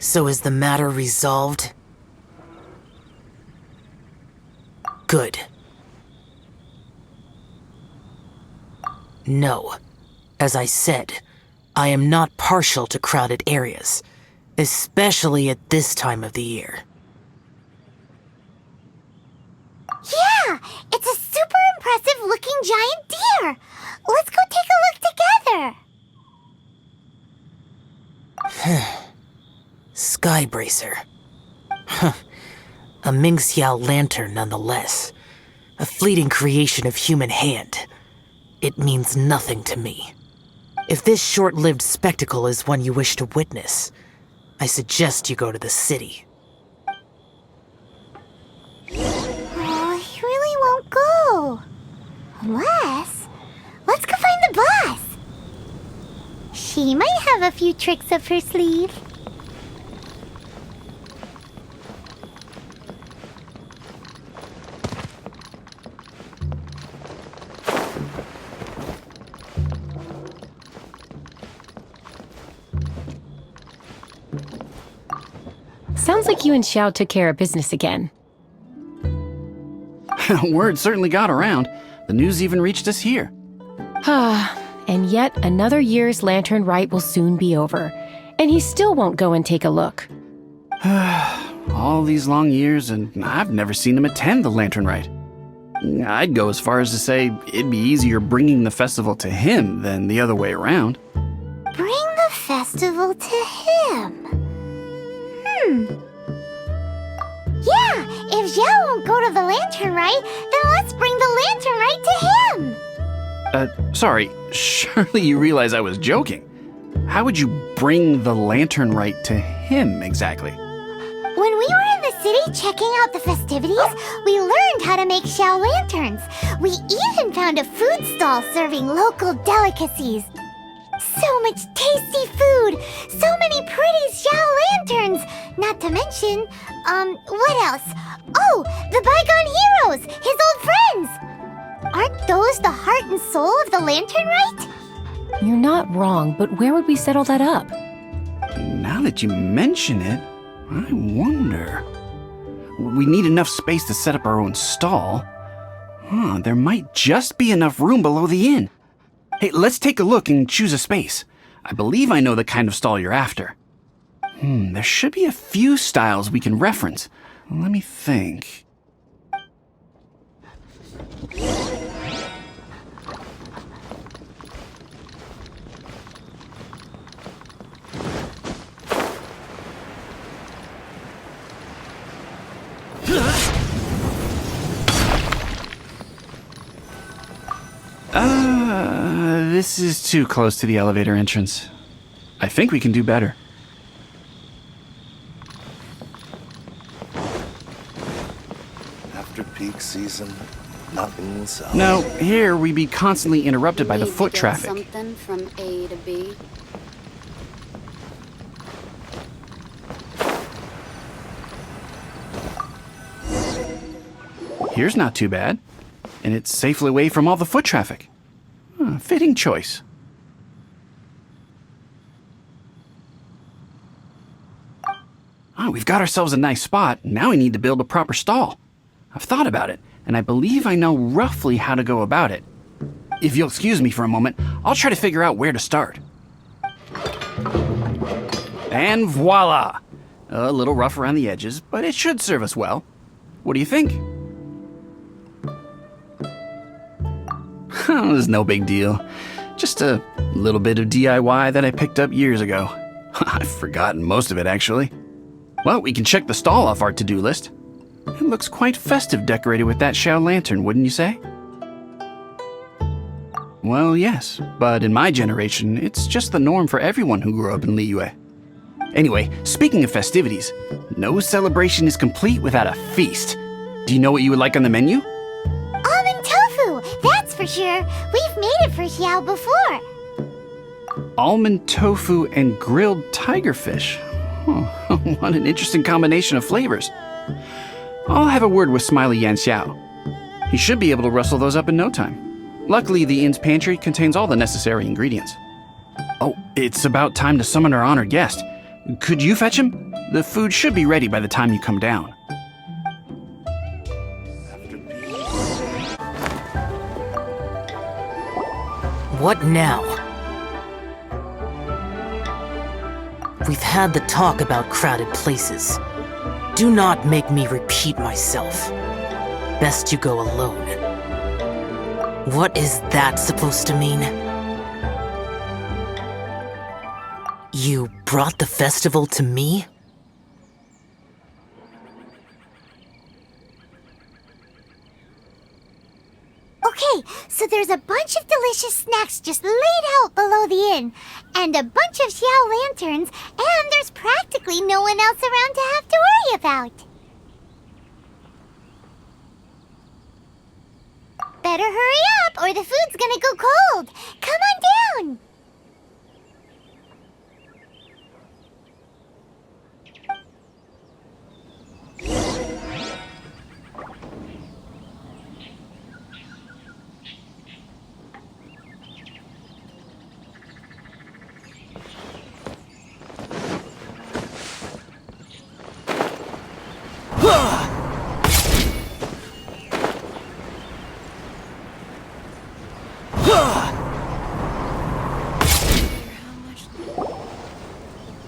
So is the matter resolved? Good. No. As I said, I am not partial to crowded areas, especially at this time of the year. Yeah! It's a super impressive looking giant deer! Let's go take a look together! Skybracer. Huh. A Mingxiao lantern nonetheless. A fleeting creation of human hand. It means nothing to me. If this short-lived spectacle is one you wish to witness, I suggest you go to the city. Oh, he really won't go. Unless... let's go find the boss. She might have a few tricks up her sleeve. Sounds like you and Xiao took care of business again. Word certainly got around. The news even reached us here. And yet another year's Lantern Rite will soon be over, and he still won't go and take a look. All these long years, and I've never seen him attend the Lantern Rite. I'd go as far as to say it'd be easier bringing the festival to him than the other way around. Bring the festival to him. Yeah, if Xiao won't go to the Lantern Rite, then let's bring the Lantern Rite to him. Sorry, surely you realize I was joking. How would you bring the Lantern Rite to him exactly? When we were in the city checking out the festivities, we learned how to make Xiao lanterns. We even found a food stall serving local delicacies. So much tasty food! So many pretty Xiao lanterns! Not to mention, what else? Oh, the bygone heroes! His old friends! Aren't those the heart and soul of the Lantern Rite? You're not wrong, but where would we settle that up? Now that you mention it, I wonder. We need enough space to set up our own stall. There might just be enough room below the inn. Hey, let's take a look and choose a space. I believe I know the kind of stall you're after. There should be a few styles we can reference. Let me think. This is too close to the elevator entrance. I think we can do better. After peak season, nothing sells. Now, here we'd be constantly interrupted by the foot traffic. Something from A to B. Here's not too bad. And it's safely away from all the foot traffic. Fitting choice. We've got ourselves a nice spot. Now we need to build a proper stall. I've thought about it, and I believe I know roughly how to go about it. If you'll excuse me for a moment, I'll try to figure out where to start. And voila! A little rough around the edges, but it should serve us well. What do you think? It was no big deal. Just a little bit of DIY that I picked up years ago. I've forgotten most of it, actually. Well, we can check the stall off our to-do list. It looks quite festive decorated with that Xiao lantern, wouldn't you say? Well, yes, but in my generation, it's just the norm for everyone who grew up in Liyue. Anyway, speaking of festivities, no celebration is complete without a feast. Do you know what you would like on the menu? Almond tofu, that's for sure. We've made it for Xiao before. Almond tofu and grilled tigerfish. What an interesting combination of flavors. I'll have a word with Smiley Yan Xiao. He should be able to rustle those up in no time. Luckily, the inn's pantry contains all the necessary ingredients. Oh, it's about time to summon our honored guest. Could you fetch him? The food should be ready by the time you come down. What now? We've had the talk about crowded places. Do not make me repeat myself. Best you go alone. What is that supposed to mean? You brought the festival to me? Okay, so there's a bunch of delicious snacks just laid out below the inn, and a bunch of Xiao lanterns, and there's practically no one else around to have to worry about. Better hurry up, or the food's gonna go cold. Come on down.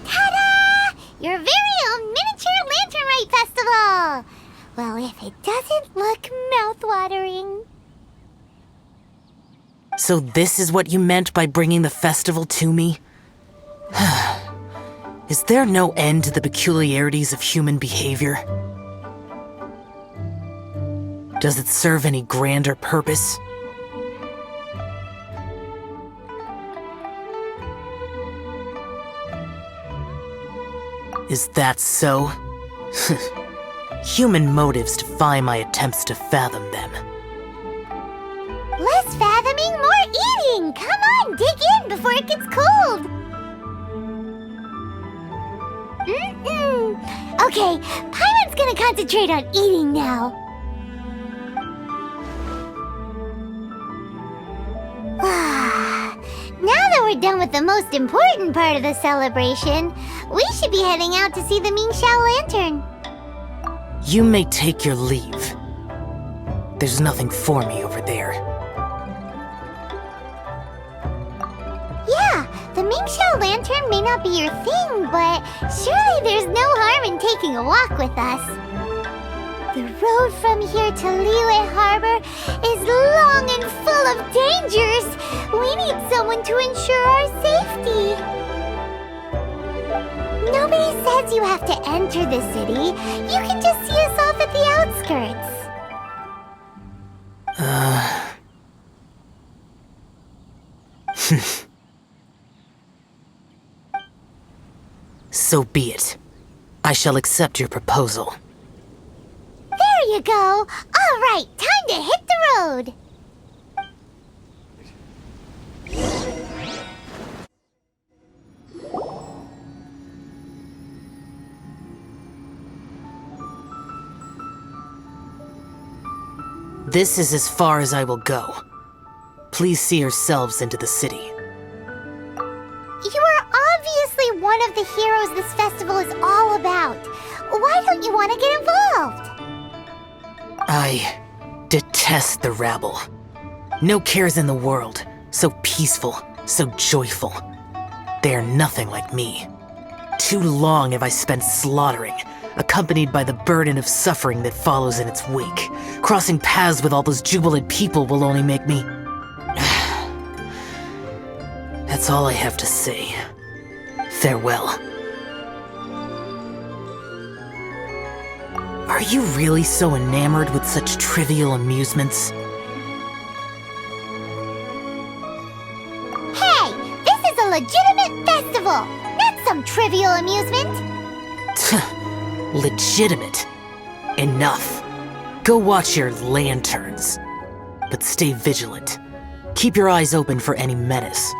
Ta-da! Your very own miniature Lantern Rite Festival! Well, if it doesn't look mouth-watering. So this is what you meant by bringing the festival to me? Is there no end to the peculiarities of human behavior? Does it serve any grander purpose? Is that so? Human motives defy my attempts to fathom them. Less fathoming, more eating! Come on, dig in before it gets cold! Okay, Paimon's gonna concentrate on eating now. Now that we're done with the most important part of the celebration, we should be heading out to see the Ming Xiao Lantern. You may take your leave. There's nothing for me over there. Yeah, the Ming Xiao Lantern may not be your thing, but surely there's no harm in taking a walk with us. The road from here to Liyue Harbor is long and full of dangers. We need someone to ensure our safety. Nobody says you have to enter the city. You can just see us off at the outskirts. So be it. I shall accept your proposal. There you go. All right, time to hit the road. This is as far as I will go. Please see yourselves into the city. You are obviously one of the heroes this festival is all about. Why don't you want to get involved? I detest the rabble. No cares in the world. So peaceful, so joyful. They are nothing like me. Too long have I spent slaughtering, accompanied by the burden of suffering that follows in its wake. Crossing paths with all those jubilant people will only make me... That's all I have to say. Farewell. Are you really so enamored with such trivial amusements? Hey, this is a legitimate festival, not some trivial amusement. Legitimate. Enough. Go watch your lanterns. But stay vigilant. Keep your eyes open for any menace.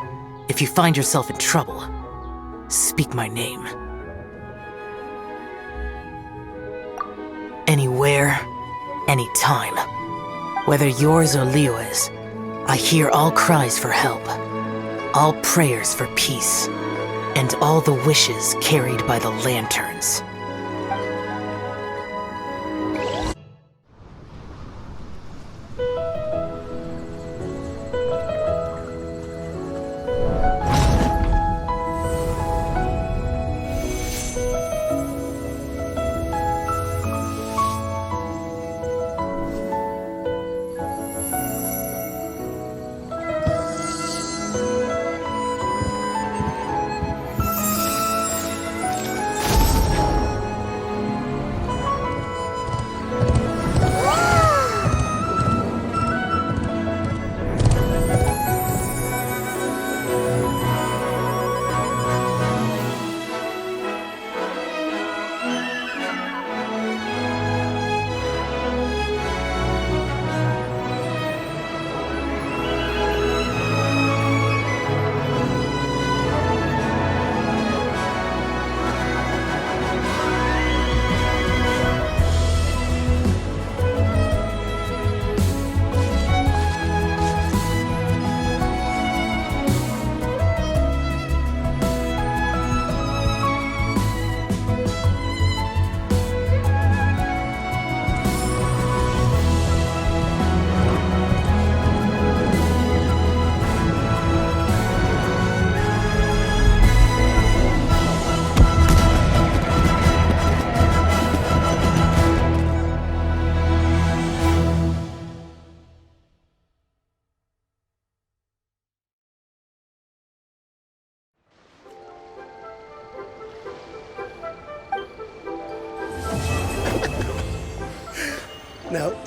If you find yourself in trouble, speak my name. Anywhere, anytime. Whether yours or Liyue's, I hear all cries for help, all prayers for peace, and all the wishes carried by the lanterns.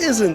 isn't